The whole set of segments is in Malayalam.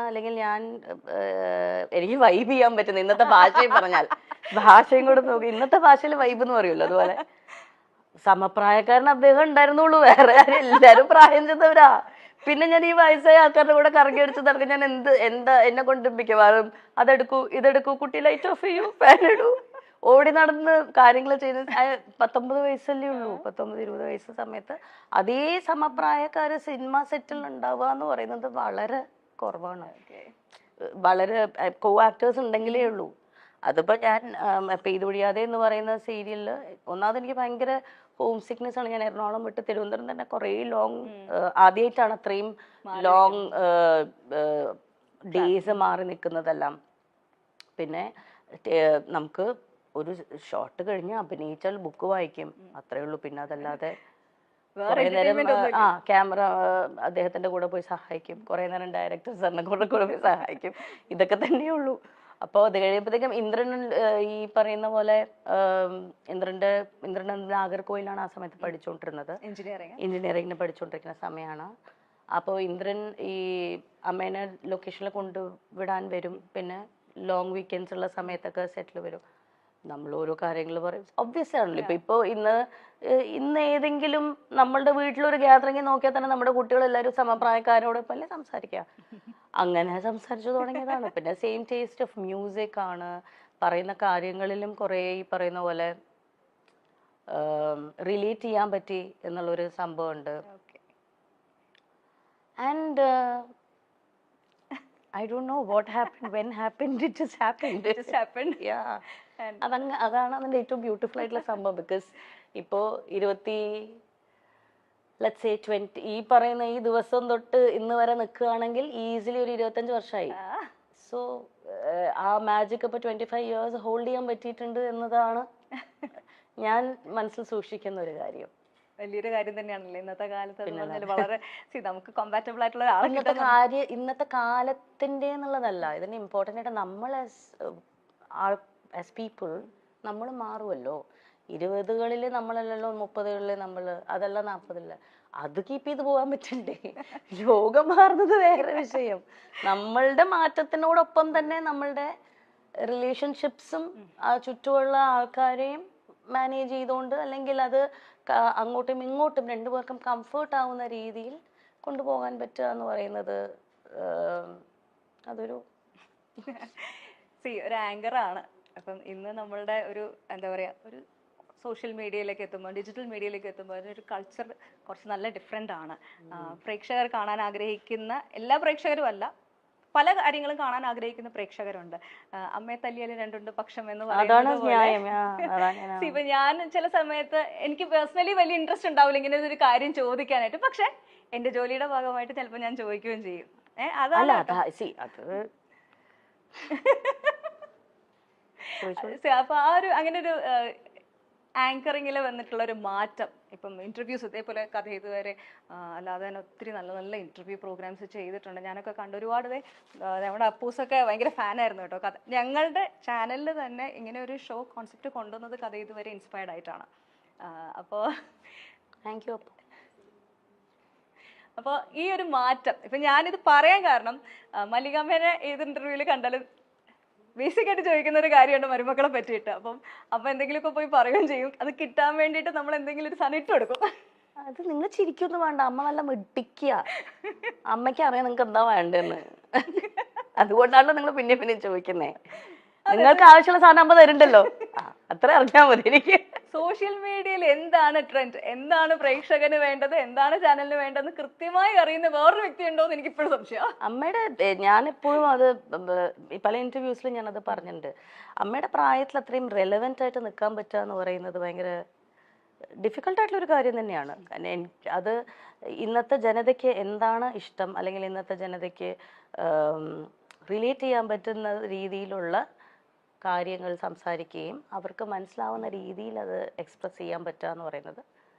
അല്ലെങ്കിൽ ഞാൻ എനിക്ക് വൈബ് ചെയ്യാൻ പറ്റുന്ന ഇന്നത്തെ ഭാഷയും പറഞ്ഞാൽ ഭാഷയും കൂടെ നോക്കി ഇന്നത്തെ ഭാഷയിൽ വൈബ് എന്ന് പറയുമല്ലോ അതുപോലെ സമപ്രായക്കാരൻ അദ്ദേഹം ഉണ്ടായിരുന്നുള്ളൂ, വേറെ ആരും എല്ലാരും പ്രായം ചെന്നവരാ. പിന്നെ ഞാൻ ഈ വയസ്സായ ആൾക്കാരുടെ കൂടെ കറങ്ങി അടിച്ച് നടക്കും. ഞാൻ എന്താ എന്നെ കൊണ്ട് മിക്കവാറും അതെടുക്കൂ ഇതെടുക്കൂ, കുട്ടി ലൈറ്റ് ഓഫ് ചെയ്യൂ, ഫാൻ ഇടൂ, ഓടി നടന്ന് കാര്യങ്ങൾ ചെയ്ത് 19 വയസ്സല്ലേ ഉള്ളൂ. 19-20 വയസ്സ് സമയത്ത് അതേ സമപ്രായക്കാര് സിനിമ സെറ്റിൽ ഉണ്ടാവുക എന്ന് പറയുന്നത് വളരെ കുറവാണ്. വളരെ കോ ആക്ടേഴ്സ് ഉണ്ടെങ്കിലേ ഉള്ളൂ. അതിപ്പോ ഞാൻ പെയ്തൊഴിയാതെ എന്ന് പറയുന്ന സീരിയലില് ഒന്നാമത് എനിക്ക് ഭയങ്കര ഹോം സിക്നെസ് ആണ്. ഞാൻ എറണാകുളം വിട്ട് തിരുവനന്തപുരം തന്നെ കുറേ ലോങ് ആദ്യമായിട്ടാണ് അത്രയും ലോങ് ഡേയ്സ് മാറി നിൽക്കുന്നതെല്ലാം. പിന്നെ നമുക്ക് ഒരു ഷോട്ട് കഴിഞ്ഞ് അഭിനയിച്ചാൽ ബുക്ക് വായിക്കും, അത്രേ ഉള്ളൂ. പിന്നെ അതല്ലാതെ കുറെ നേരം ക്യാമറ അദ്ദേഹത്തിന്റെ കൂടെ പോയി സഹായിക്കും, കുറെ നേരം ഡയറക്ടർ സാറിനെ കൂടെ പോയി സഹായിക്കും, ഇതൊക്കെ തന്നെയേ ഉള്ളൂ. അപ്പോൾ അത് കഴിയുമ്പോഴത്തേക്കും ഇന്ദ്രൻ ഈ പറയുന്ന പോലെ ഇന്ദ്രൻ നാഗർകോയിലാണ് ആ സമയത്ത് പഠിച്ചുകൊണ്ടിരുന്നത്, എഞ്ചിനീയറിംഗിന് പഠിച്ചുകൊണ്ടിരിക്കുന്ന സമയമാണ്. അപ്പോൾ ഇന്ദ്രൻ ഈ അമ്മേനെ ലൊക്കേഷനിൽ കൊണ്ടുവിടാൻ വരും. പിന്നെ ലോങ് വീക്കെൻഡ്സ് ഉള്ള സമയത്തൊക്കെ സെറ്റിൽ വരും. നമ്മൾ ഓരോ കാര്യങ്ങൾ പറയും, ഒബ്വിയസ് ആണല്ലോ. ഇപ്പൊ ഇന്ന് ഏതെങ്കിലും നമ്മളുടെ വീട്ടിലൊരു ഗ്യാതറിംഗ് നോക്കിയാൽ തന്നെ നമ്മുടെ കുട്ടികളെല്ലാവരും സമപ്രായക്കാരോടൊപ്പം അല്ലേ സംസാരിക്കുക. അങ്ങനെ സംസാരിച്ചു തുടങ്ങിയതാണ്. പിന്നെ സെയിം ടേസ്റ്റ് ഓഫ് മ്യൂസിക് ആണ്. പറയുന്ന കാര്യങ്ങളിലും കുറേ ഈ പറയുന്ന പോലെ റിലേറ്റ് ചെയ്യാൻ പറ്റി എന്നുള്ളൊരു സംഭവമുണ്ട്. And I don't know what happened, when happened, it just happened. It just happened. Yeah. അതാണ് അതിന്റെ ഏറ്റവും ബ്യൂട്ടിഫുൾ ആയിട്ടുള്ള സംഭവം. ബിക്കോസ് ഇപ്പോ 20 ഈ പറയുന്ന ഈ ദിവസം തൊട്ട് ഇന്ന് വരെ നിൽക്കുകയാണെങ്കിൽ ഈസിലി ഒരു 25 വർഷമായി. സോ ആ മാജിക് ഇപ്പൊ 25 years ഹോൾഡ് ചെയ്യാൻ പറ്റിയിട്ടുണ്ട് എന്നതാണ് ഞാൻ മനസ്സിൽ സൂക്ഷിക്കുന്ന ഒരു കാര്യം. വലിയൊരു കാര്യം തന്നെയാണല്ലോ ഇന്നത്തെ കാലത്ത്. വളരെ നമുക്ക് കോമ്പാറ്റബിൾ ആയിട്ടുള്ള ഇന്നത്തെ കാലത്തിന്റെ എന്നുള്ളതല്ല, ഇതിന് ഇമ്പോർട്ടൻ്റ് ആയിട്ട് നമ്മൾ ആസ് പീപ്പിൾ നമ്മൾ മാറുമല്ലോ. 20കളിൽ നമ്മളല്ലല്ലോ 30കളിൽ നമ്മൾ, അതല്ല 40കളിൽ. അത് കീപ്പ് ചെയ്ത് പോകാൻ പറ്റണ്ടേ? ലോകം മാറുന്നത് വേറെ വിഷയം. നമ്മളുടെ മാറ്റത്തിനോടൊപ്പം തന്നെ നമ്മളുടെ റിലേഷൻഷിപ്സും ആ ചുറ്റുമുള്ള ആൾക്കാരെയും മാനേജ് ചെയ്തുകൊണ്ട്, അല്ലെങ്കിൽ അത് അങ്ങോട്ടും ഇങ്ങോട്ടും രണ്ടുപേർക്കും കംഫർട്ട് ആവുന്ന രീതിയിൽ കൊണ്ടുപോകാൻ പറ്റുക എന്ന് പറയുന്നത് അതൊരു ഒരു ആങ്കറാണ്. അപ്പം ഇന്ന് നമ്മളുടെ ഒരു എന്താ പറയുക, ഒരു സോഷ്യൽ മീഡിയയിലേക്ക് എത്തുമ്പോൾ, ഡിജിറ്റൽ മീഡിയയിലേക്ക് എത്തുമ്പോൾ അതിനൊരു കൾച്ചർ കുറച്ച് നല്ല ഡിഫറെൻ്റ് ആണ്. പ്രേക്ഷകർ കാണാൻ ആഗ്രഹിക്കുന്ന എല്ലാ പ്രേക്ഷകരും അല്ല, പല കാര്യങ്ങളും കാണാൻ ആഗ്രഹിക്കുന്ന പ്രേക്ഷകരുണ്ട്. അമ്മയെ തല്ലിയാലും രണ്ടുണ്ട് പക്ഷം എന്ന് പറയുന്നത്. ഇപ്പൊ ഞാൻ ചില സമയത്ത് എനിക്ക് പേഴ്സണലി വലിയ ഇൻട്രസ്റ്റ് ഉണ്ടാവില്ല ഇങ്ങനെ ഒരു കാര്യം ചോദിക്കാനായിട്ട്, പക്ഷെ എന്റെ ജോലിയുടെ ഭാഗമായിട്ട് ചിലപ്പോൾ ഞാൻ ചോദിക്കുകയും ചെയ്യും. അപ്പൊ ആ ഒരു അങ്ങനെ ഒരു ആങ്കറിങ്ങിൽ വന്നിട്ടുള്ള ഒരു മാറ്റം, ഇപ്പം ഇന്റർവ്യൂസ് ഇതേപോലെ കഥ ഇതുവരെ അല്ലാതെ തന്നെ ഒത്തിരി നല്ല നല്ല ഇന്റർവ്യൂ പ്രോഗ്രാംസ് ചെയ്തിട്ടുണ്ട്. ഞാനൊക്കെ കണ്ട് ഒരുപാട് നമ്മുടെ അപ്പൂസൊക്കെ ഭയങ്കര ഫാനായിരുന്നു കേട്ടോ. കഥ ഞങ്ങളുടെ ചാനലിൽ തന്നെ ഇങ്ങനെ ഒരു ഷോ കോൺസെപ്റ്റ് കൊണ്ടുവന്നത് കഥ ഇതുവരെ ഇൻസ്പയർഡ് ആയിട്ടാണ്. അപ്പോൾ താങ്ക് യു. അപ്പോൾ ഈ ഒരു മാറ്റം ഇപ്പം ഞാനിത് പറയാൻ കാരണം, മല്ലികാമ്മേനെ ഏത് ഇന്റർവ്യൂവിൽ കണ്ടാലും ബേസിക്കായിട്ട് ചോദിക്കുന്ന ഒരു കാര്യമുണ്ട് മരുമക്കളെ പറ്റിയിട്ട്. അപ്പം എന്തെങ്കിലുമൊക്കെ പോയി പറയുകയും ചെയ്യും. അത് കിട്ടാൻ വേണ്ടിയിട്ട് നമ്മൾ എന്തെങ്കിലും ഒരു സാധനം ഇട്ട് കൊടുക്കും. അത് നിങ്ങൾ ചിരിക്കൊന്നും വേണ്ട, അമ്മ നല്ല മിടിക്കുക. അമ്മയ്ക്ക് അറിയാം നിങ്ങൾക്ക് എന്താ വേണ്ടെന്ന്. അതുകൊണ്ടാണല്ലോ നിങ്ങൾ പിന്നെ ചോദിക്കുന്നേ. നിങ്ങൾക്ക് ആവശ്യമുള്ള സാധനം അമ്മ തരുന്നുണ്ടല്ലോ, അത്ര അറിഞ്ഞാൽ മതി. എനിക്ക് സോഷ്യൽ മീഡിയയിൽ എന്താണ് ട്രെൻഡ്, എന്താണ് പ്രേക്ഷകന് വേണ്ടത്, എന്താണ് ചാനലിന് വേണ്ടതെന്ന് കൃത്യമായി അറിയുന്ന വേറൊരു വ്യക്തി ഉണ്ടോ എന്ന് എനിക്ക് ഇപ്പോഴും സംശയം. അമ്മയുടെ ഞാനെപ്പോഴും അത് പല ഇന്റർവ്യൂസിലും ഞാനത് പറഞ്ഞിട്ടുണ്ട്. അമ്മയുടെ പ്രായത്തിൽ അത്രയും റെലവെന്റ് ആയിട്ട് നിൽക്കാൻ പറ്റുക എന്ന് പറയുന്നത് ഭയങ്കര ഡിഫിക്കൽട്ടായിട്ടുള്ള ഒരു കാര്യം തന്നെയാണ്. അത് ഇന്നത്തെ ജനതയ്ക്ക് എന്താണ് ഇഷ്ടം, അല്ലെങ്കിൽ ഇന്നത്തെ ജനതയ്ക്ക് റിലേറ്റ് ചെയ്യാൻ പറ്റുന്ന രീതിയിലുള്ള കാര്യങ്ങൾ സംസാരിക്കുകയും അവർക്ക് മനസ്സിലാവുന്ന രീതിയിൽ അത് എക്സ്പ്രസ് ചെയ്യാൻ പറ്റുക എന്ന് പറയുന്നത്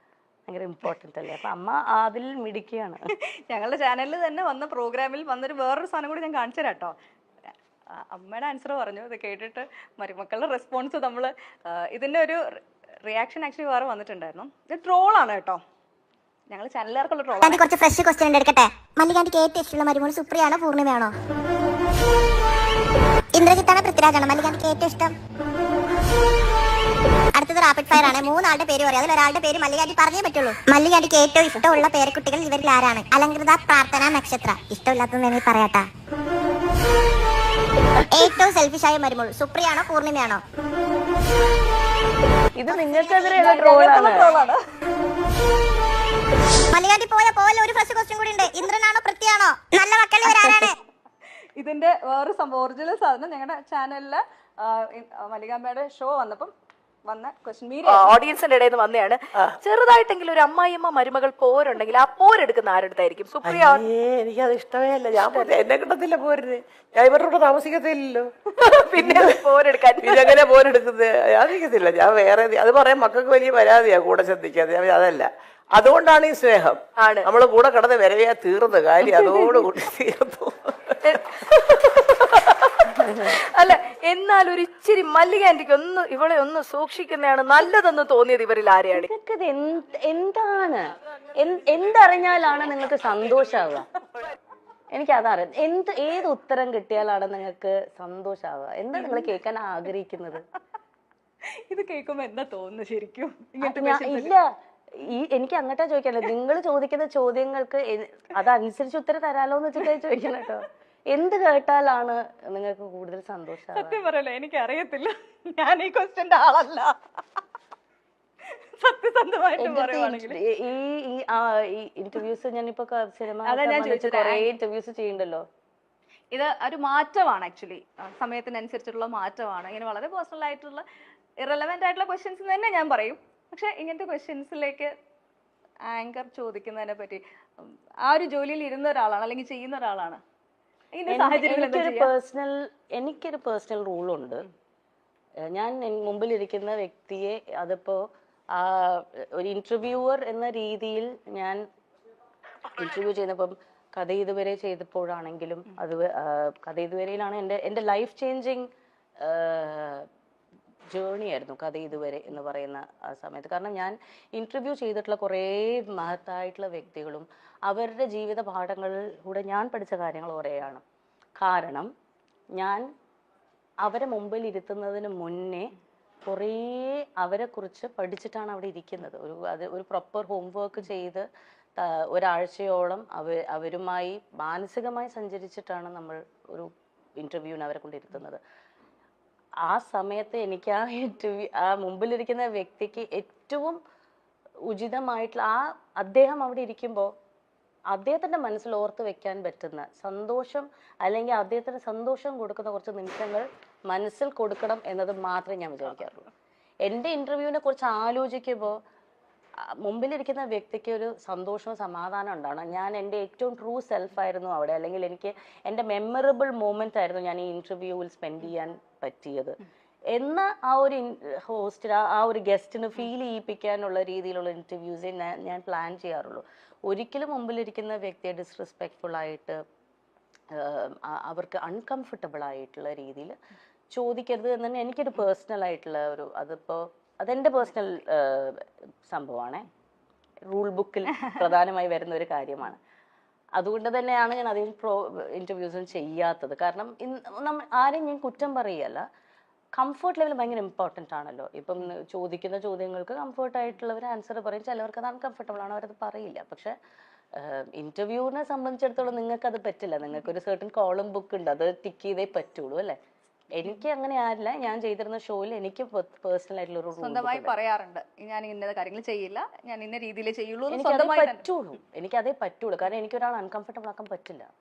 ഭയങ്കര ഇമ്പോർട്ടൻ്റ് അല്ലേ. അപ്പം അമ്മ അതിൽ മിടിക്കുകയാണ്. ഞങ്ങളുടെ ചാനലിൽ തന്നെ വന്ന പ്രോഗ്രാമിൽ വന്നൊരു വേറൊരു സാധനം കൂടി ഞാൻ കാണിച്ചു തരാം കേട്ടോ. അമ്മയുടെ ആൻസർ പറഞ്ഞു, ഇത് കേട്ടിട്ട് മരുമക്കളുടെ റെസ്പോൺസ് നമ്മൾ ഇതിൻ്റെ ഒരു റിയാക്ഷൻ ആക്ച്വലി വേറെ വന്നിട്ടുണ്ടായിരുന്നു. ഇത് ട്രോളാണ് കേട്ടോ. ഞങ്ങൾ ചാനലുകാർക്കുള്ള ട്രോൾ. ആന്റി കുറച്ച് ഫ്രഷ് ക്വസ്റ്റ്യൻ എടുക്കട്ടെ. മല്ലികാന്റിക്ക് ഏറ്റവും ഇഷ്ടമുള്ള മരുമോൾ സുപ്രിയാണോ പൂർണിമയാണോ? ഇന്ദ്രജിത്താണോ പൃഥ്വിരാജാണോ മല്ലികാന്റിക്ക് ഏറ്റവും ഇഷ്ടം? അടുത്തത് റാപ്പിഡ് ഫയർ ആണ്. 3 ആളുടെ പേര് പറയാം. അതിൽ ഒരാളുടെ പേര് മല്ലികാന്റി പറഞ്ഞേ പറ്റുള്ളൂ. മല്ലികാന്റിക്ക് ഏറ്റവും ഇഷ്ടമുള്ള പേരക്കുട്ടികൾ ഇവരിൽ ആരാണ്? അലങ്കൃത, പ്രാർത്ഥന, നക്ഷത്ര. ഇഷ്ടമില്ലാത്തത് വേണമെങ്കിൽ പറയാട്ടാ. ഏറ്റവും സെൽഫിഷായ മരുമോൾ സുപ്രിയാണോ പൂർണിമയാണോ? ഇത് നിങ്ങൾക്കെതിരെയുള്ള ട്രോളാണ്. മല്ലികാന്റി പോലെ ഒരു ഫസ്റ്റ് ക്വസ്റ്റ്യൻ കൂടി ഉണ്ട്. ഇന്ദ്രനാണോ പൃഥ്വിയാണോ? നല്ല മക്കൾ ഇവരാരാണ്? ഇതിന്റെ വേറെ സംഭവം ഒറിജിനൽ സാധനം ഞങ്ങളുടെ ചാനലില് മല്ലികാമ്മയുടെ ഷോ വന്നപ്പം വന്ന ക്വസ്റ്റ്യൻ ഓഡിയൻസിന്റെ ഇടയിൽ നിന്ന് വന്നതാണ്. ചെറുതായിട്ടെങ്കിലും ഒരു അമ്മായിയമ്മ മരുമകൾ പോരുണ്ടെങ്കിൽ ആ പോരെടുക്കുന്ന ആരെടുത്തായിരിക്കും? സുപ്രിയ. എനിക്കത് ഇഷ്ടമേ അല്ല. ഞാൻ എന്നെ കിട്ടത്തില്ല പോരിന്. ഞാൻ ഇവരുടെ കൂടെ താമസിക്കത്തില്ലല്ലോ. പിന്നെ പോരെടുക്കാൻ ഇതെങ്ങനെ പോരെടുക്കുന്നത്? ഞാൻ നിൽക്കത്തില്ല. ഞാൻ വേറെ അത് പറയാൻ മക്കൾക്ക് വലിയ പരാതിയാ കൂടെ ശ്രദ്ധിക്കാതെ. അതല്ല, അതുകൊണ്ടാണ് ഈ സ്നേഹം. നമ്മള് കൂടെ കിടന്ന് വരവയാ തീർന്ന കാര്യം അതോടുകൂടി തീർന്നു. അല്ല, എന്നാൽ ഒരു ഇച്ചിരി മല്ലികാന്റിക്ക് ഒന്ന് ഇവളെ ഒന്ന് സൂക്ഷിക്കുന്നതാണ് നല്ലതെന്ന് തോന്നിയത് ഇവരിൽ ആരെയാണ്? നിങ്ങൾക്കിത് എന്താണ് എന്തറിഞ്ഞാലാണ് നിങ്ങൾക്ക് സന്തോഷാവുക? എനിക്കതറിയാം. ഏത് ഉത്തരം കിട്ടിയാലാണ് നിങ്ങൾക്ക് സന്തോഷാവുക? എന്താ നിങ്ങൾ കേൾക്കാൻ ആഗ്രഹിക്കുന്നത്? ഇത് കേൾക്കുമ്പോ എന്താ തോന്നുന്നു ശരിക്കും? ഇല്ല, എനിക്ക് അങ്ങോട്ടാ ചോദിക്കാനല്ലോ. നിങ്ങൾ ചോദിക്കുന്ന ചോദ്യങ്ങൾക്ക് അതനുസരിച്ച് ഉത്തരം തരാലോ എന്ന് വെച്ചിട്ടാ ചോദിക്കണം കേട്ടോ. എന്ത് കേട്ടാലാണ് നിങ്ങൾക്ക് കൂടുതൽ സന്തോഷം? സത്യം പറയല്ലോ, എനിക്ക് അറിയത്തില്ല. ഞാൻ ഈ ക്വസ്റ്റ്യന്റെ ആളല്ല. സത്യസന്ധമായിട്ട് പറയുവാണെങ്കിൽ ഈ ഇന്റർവ്യൂസ് ഞാനിപ്പോ സിനിമ കുറെ ഇന്റർവ്യൂസ് ചെയ്യണ്ടല്ലോ. ഇത് ഒരു മാറ്റമാണ്. ആക്ച്വലി സമയത്തിനനുസരിച്ചുള്ള മാറ്റമാണ്. ഇങ്ങനെ വളരെ പേഴ്സണൽ ആയിട്ടുള്ള ഇറലവെന്റ് ആയിട്ടുള്ള ക്വസ്റ്റ്യൻസ് തന്നെ ഞാൻ പറയും. പക്ഷെ ഇങ്ങനത്തെ ക്വസ്റ്റ്യൻസിലേക്ക് ആങ്കർ ചോദിക്കുന്നതിനെ പറ്റി ആ ഒരു ജോലിയിൽ ഇരുന്ന ഒരാളാണ് അല്ലെങ്കിൽ ചെയ്യുന്ന ഒരാളാണ്. എനിക്കൊരു പേഴ്സണൽ റൂളുണ്ട്. ഞാൻ മുമ്പിലിരിക്കുന്ന വ്യക്തിയെ അതിപ്പോ ഒരു ഇന്റർവ്യൂവർ എന്ന രീതിയിൽ ഞാൻ ഇന്റർവ്യൂ ചെയ്യുന്നപ്പം കഥ ഇതുവരെ ചെയ്തപ്പോഴാണെങ്കിലും അത് കഥ ഇതുവരെയിലാണ് എൻ്റെ ലൈഫ് ചേഞ്ചിങ് ജേർണി ആയിരുന്നു കഥ ഇതുവരെ എന്ന് പറയുന്ന ആ സമയത്ത്. കാരണം ഞാൻ ഇന്റർവ്യൂ ചെയ്തിട്ടുള്ള കുറേ മഹത്തായിട്ടുള്ള വ്യക്തികളും അവരുടെ ജീവിത പാഠങ്ങളിലൂടെ ഞാൻ പഠിച്ച കാര്യങ്ങൾ കുറേയാണ്. കാരണം ഞാൻ അവരെ മുമ്പിൽ ഇരുത്തുന്നതിന് മുന്നേ കുറേ അവരെക്കുറിച്ച് പഠിച്ചിട്ടാണ് അവിടെ ഇരിക്കുന്നത്. ഒരു പ്രോപ്പർ ഹോംവർക്ക് ചെയ്ത് ഒരാഴ്ചയോളം അവരുമായി മാനസികമായി സഞ്ചരിച്ചിട്ടാണ് നമ്മൾ ഒരു ഇന്റർവ്യൂവിന് അവരെ കൊണ്ടിരുത്തുന്നത്. ആ സമയത്ത് എനിക്ക് ആ മുമ്പിലിരിക്കുന്ന വ്യക്തിക്ക് ഏറ്റവും ഉചിതമായിട്ടുള്ള അദ്ദേഹം അവിടെ ഇരിക്കുമ്പോൾ അദ്ദേഹത്തിന്റെ മനസ്സിൽ ഓർത്ത് വെക്കാൻ പറ്റുന്ന സന്തോഷം അല്ലെങ്കിൽ അദ്ദേഹത്തിന് സന്തോഷം കൊടുക്കുന്ന കുറച്ച് നിമിഷങ്ങൾ മനസ്സിൽ കൊടുക്കണം എന്നത് മാത്രമേ ഞാൻ വിചാരിക്കാറുള്ളൂ. എൻ്റെ ഇന്റർവ്യൂവിനെ കുറിച്ച് ആലോചിക്കുമ്പോൾ മുമ്പിലിരിക്കുന്ന വ്യക്തിക്ക് ഒരു സന്തോഷവും സമാധാനം ഉണ്ടാവണം. ഞാൻ എൻ്റെ ഏറ്റവും ട്രൂ സെൽഫായിരുന്നു അവിടെ, അല്ലെങ്കിൽ എനിക്ക് എൻ്റെ മെമ്മറബിൾ മൊമെന്റ് ആയിരുന്നു ഞാൻ ഈ ഇന്റർവ്യൂവിൽ സ്പെൻഡ് ചെയ്യാൻ പറ്റിയത് എന്ന ആ ഒരു ഹോസ്റ്റിന് ആ ഒരു ഗസ്റ്റിന് ഫീൽ ചെയ്യിപ്പിക്കാനുള്ള രീതിയിലുള്ള ഇന്റർവ്യൂസേ ഞാൻ പ്ലാൻ ചെയ്യാറുള്ളൂ. ഒരിക്കലും മുമ്പിലിരിക്കുന്ന വ്യക്തിയെ ഡിസ്റെസ്പെക്ട്ഫുൾ ആയിട്ട് അവർക്ക് അൺകംഫർട്ടബിൾ ആയിട്ടുള്ള രീതിയിൽ ചോദിക്കരുത് എന്ന് തന്നെ എനിക്കൊരു പേഴ്സണൽ ആയിട്ടുള്ള അതെൻ്റെ പേഴ്സണൽ സംഭവമാണ്. റൂൾ ബുക്കിൽ പ്രധാനമായി വരുന്ന ഒരു കാര്യമാണ്. അതുകൊണ്ട് തന്നെയാണ് ഞാൻ അധികം ഇന്റർവ്യൂസും ചെയ്യാത്തത്. കാരണം ആരെയും ഞാൻ കുറ്റം പറയുകയല്ല. കംഫർട്ട് ലെവൽ ഭയങ്കര ഇമ്പോർട്ടൻ്റ് ആണല്ലോ. ഇപ്പം ചോദിക്കുന്ന ചോദ്യങ്ങൾക്ക് കംഫർട്ടായിട്ടുള്ളവർ ആൻസർ പറയും. ചിലവർക്ക് അത് അൺകംഫർട്ടബിൾ ആണ്, അവരത് പറയില്ല. പക്ഷെ ഇന്റർവ്യൂവിനെ സംബന്ധിച്ചിടത്തോളം നിങ്ങൾക്കത് പറ്റില്ല. നിങ്ങൾക്കൊരു സർട്ടൻ കോളം ബുക്ക് ഉണ്ട്, അത് ടിക്ക് ചെയ്തേ പറ്റുള്ളൂ അല്ലേ? എനിക്ക് അങ്ങനെ ആരില്ല. ഞാൻ ചെയ്തിരുന്ന ഷോയിൽ എനിക്ക് പേഴ്സണൽ ആയിട്ടുള്ള ഒരു സ്വന്തമായി പറയാറുണ്ട്, ഞാൻ ഇന്ന കാര്യങ്ങൾ ചെയ്യില്ല, ഞാൻ ഇന്ന രീതിയിൽ ചെയ്യുള്ളൂ. എനിക്കതേ പറ്റുള്ളൂ. കാരണം എനിക്കൊരാൾ അൺകംഫർട്ടബിൾ ആക്കാൻ പറ്റില്ല.